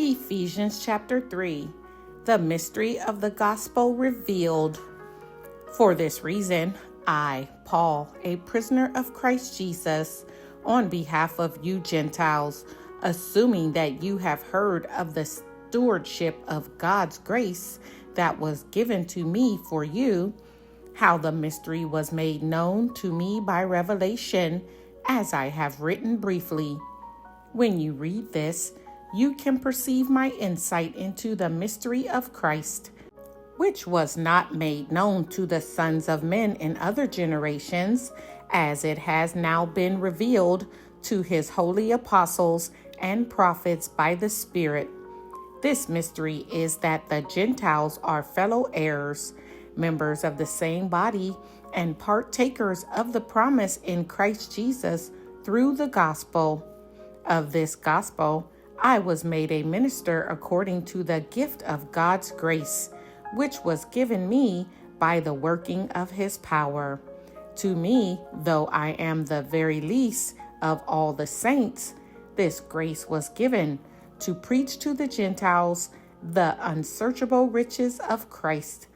Ephesians chapter 3, the mystery of the gospel revealed. For this reason, I, Paul, a prisoner of Christ Jesus, on behalf of you Gentiles, assuming that you have heard of the stewardship of God's grace that was given to me for you, how the mystery was made known to me by revelation, as I have written briefly. When you read this, you can perceive my insight into the mystery of Christ, which was not made known to the sons of men in other generations, as it has now been revealed to his holy apostles and prophets by the Spirit. This mystery is that the Gentiles are fellow heirs, members of the same body, and partakers of the promise in Christ Jesus through the gospel. Of this gospel, I was made a minister according to the gift of God's grace, which was given me by the working of his power. To me, though I am the very least of all the saints, this grace was given to preach to the Gentiles the unsearchable riches of Christ,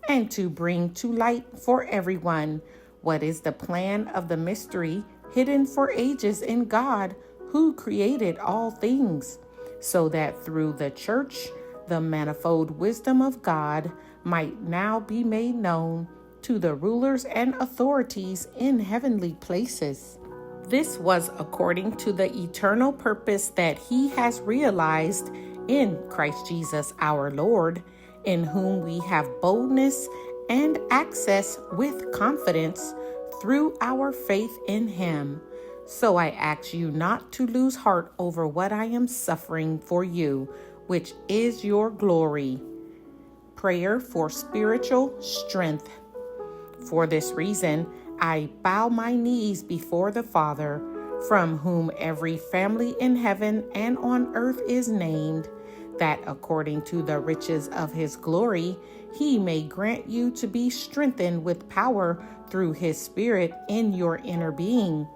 and to bring to light for everyone what is the plan of the mystery hidden for ages in God, who created all things, so that through the church the manifold wisdom of God might now be made known to the rulers and authorities in heavenly places. This was according to the eternal purpose that he has realized in Christ Jesus our Lord, in whom we have boldness and access with confidence through our faith in him. So I ask you not to lose heart over what I am suffering for you, which is your glory. Prayer for spiritual strength. For this reason, I bow my knees before the Father, from whom every family in heaven and on earth is named, that according to the riches of his glory, he may grant you to be strengthened with power through his Spirit in your inner being,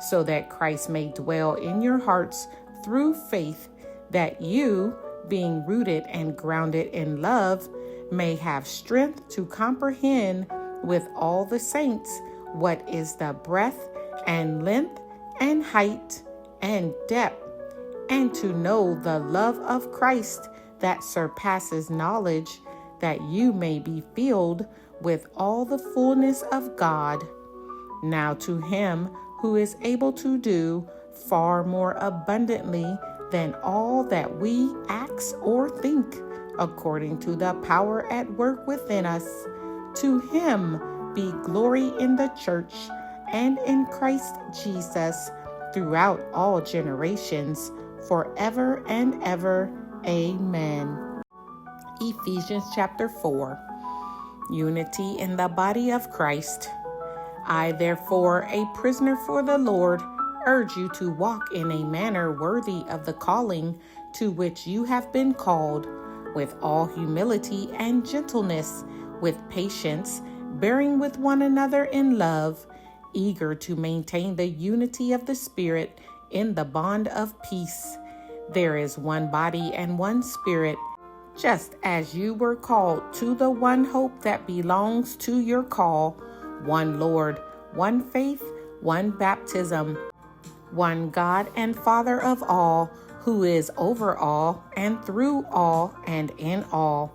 so that Christ may dwell in your hearts through faith, that you, being rooted and grounded in love, may have strength to comprehend with all the saints what is the breadth and length and height and depth, and to know the love of Christ that surpasses knowledge, that you may be filled with all the fullness of God. Now to him who is able to do far more abundantly than all that we ask or think, according to the power at work within us, to him be glory in the church and in Christ Jesus throughout all generations, forever and ever. Amen. Ephesians chapter 4. Unity in the body of Christ. I, therefore, a prisoner for the Lord, urge you to walk in a manner worthy of the calling to which you have been called, with all humility and gentleness, with patience, bearing with one another in love, eager to maintain the unity of the Spirit in the bond of peace. There is one body and one Spirit, just as you were called to the one hope that belongs to your call, one Lord, one faith, one baptism, one God and Father of all, who is over all and through all and in all.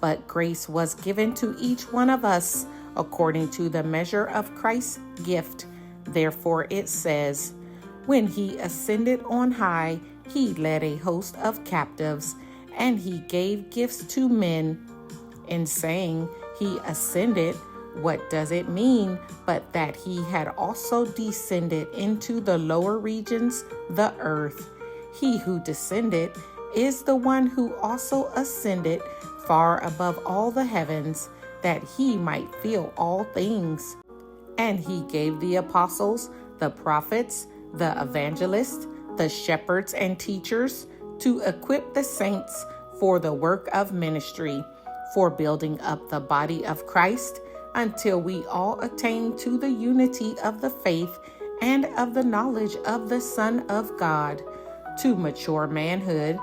But grace was given to each one of us according to the measure of Christ's gift. Therefore it says, when he ascended on high, he led a host of captives, and he gave gifts to men. In saying he ascended, what does it mean but that he had also descended into the lower regions, the earth? He who descended is the one who also ascended far above all the heavens, that he might fill all things. And he gave the apostles, the prophets, the evangelists, the shepherds and teachers, to equip the saints for the work of ministry, for building up the body of Christ, until we all attain to the unity of the faith and of the knowledge of the Son of God, to mature manhood,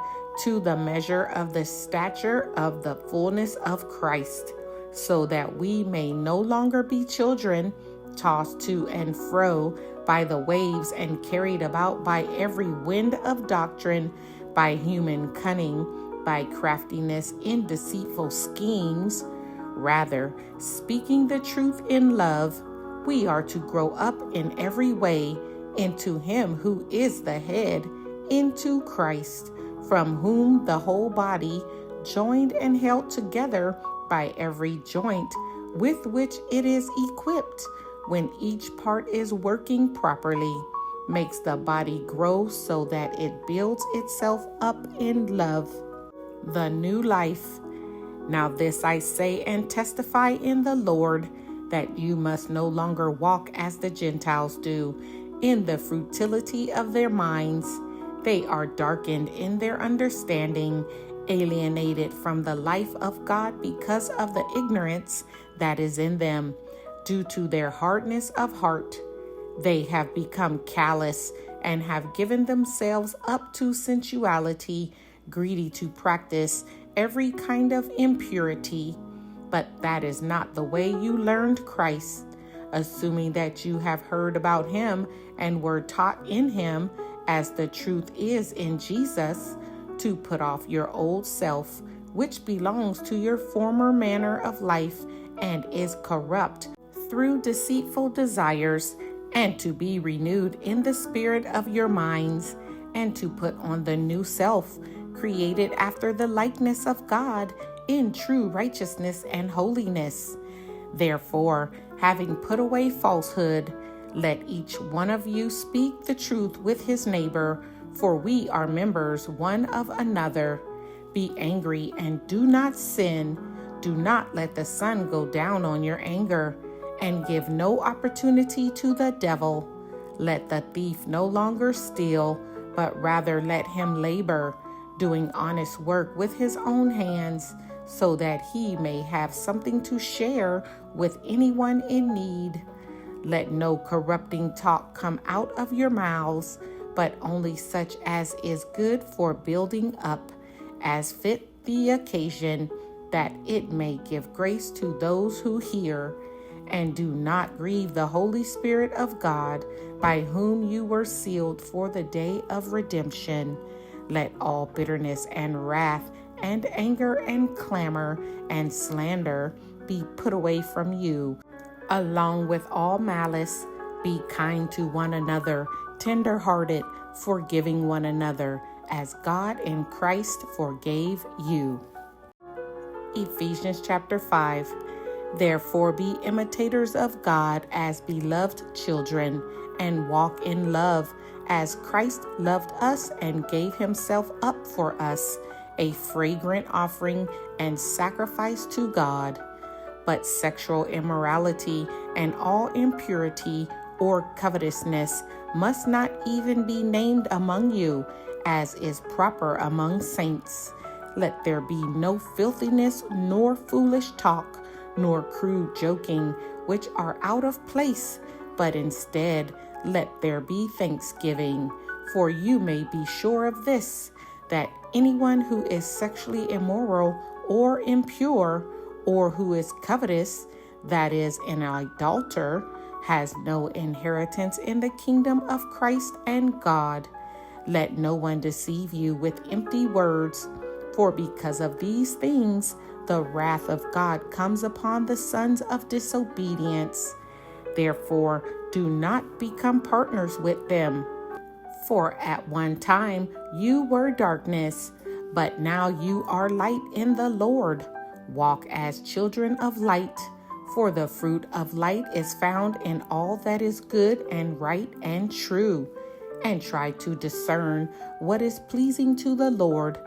to the measure of the stature of the fullness of Christ, so that we may no longer be children, tossed to and fro by the waves and carried about by every wind of doctrine, by human cunning, by craftiness in deceitful schemes. Rather, speaking the truth in love, we are to grow up in every way into Him who is the head, into Christ, from whom the whole body, joined and held together by every joint with which it is equipped, when each part is working properly, makes the body grow so that it builds itself up in love. The new life. Now this I say and testify in the Lord, that you must no longer walk as the Gentiles do, in the futility of their minds. They are darkened in their understanding, alienated from the life of God because of the ignorance that is in them, due to their hardness of heart. They have become callous and have given themselves up to sensuality, greedy to practice every kind of impurity. But that is not the way you learned Christ, assuming that you have heard about Him and were taught in Him, as the truth is in Jesus, to put off your old self, which belongs to your former manner of life and is corrupt through deceitful desires, and to be renewed in the spirit of your minds, and to put on the new self, created after the likeness of God in true righteousness and holiness. Therefore, having put away falsehood, let each one of you speak the truth with his neighbor, for we are members one of another. Be angry and do not sin. Do not let the sun go down on your anger, and give no opportunity to the devil. Let the thief no longer steal, but rather let him labor, doing honest work with his own hands, so that he may have something to share with anyone in need. Let no corrupting talk come out of your mouths, but only such as is good for building up, as fit the occasion, that it may give grace to those who hear. And do not grieve the Holy Spirit of God, by whom you were sealed for the day of redemption. Let all bitterness and wrath and anger and clamor and slander be put away from you, along with all malice. Be kind to one another, tender-hearted, forgiving one another, as God in Christ forgave you. Ephesians chapter 5. Therefore be imitators of God as beloved children, and walk in love, as Christ loved us and gave Himself up for us, a fragrant offering and sacrifice to God. But sexual immorality and all impurity or covetousness must not even be named among you, as is proper among saints. Let there be no filthiness, nor foolish talk, nor crude joking, which are out of place, but instead let there be thanksgiving. For you may be sure of this, that anyone who is sexually immoral or impure, or who is covetous, that is, an idolater, has no inheritance in the kingdom of Christ and God. Let no one deceive you with empty words, for because of these things the wrath of God comes upon the sons of disobedience. Therefore, do not become partners with them. For at one time you were darkness, but now you are light in the Lord. Walk as children of light, for the fruit of light is found in all that is good and right and true. And try to discern what is pleasing to the Lord.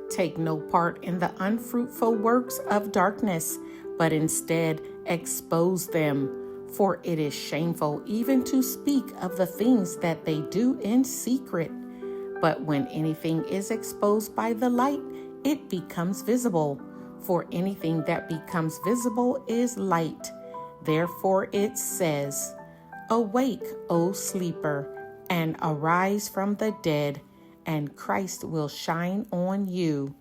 Take no part in the unfruitful works of darkness, but instead expose them. For it is shameful even to speak of the things that they do in secret. But when anything is exposed by the light, it becomes visible. For anything that becomes visible is light. Therefore it says, Awake, O sleeper, and arise from the dead, and Christ will shine on you.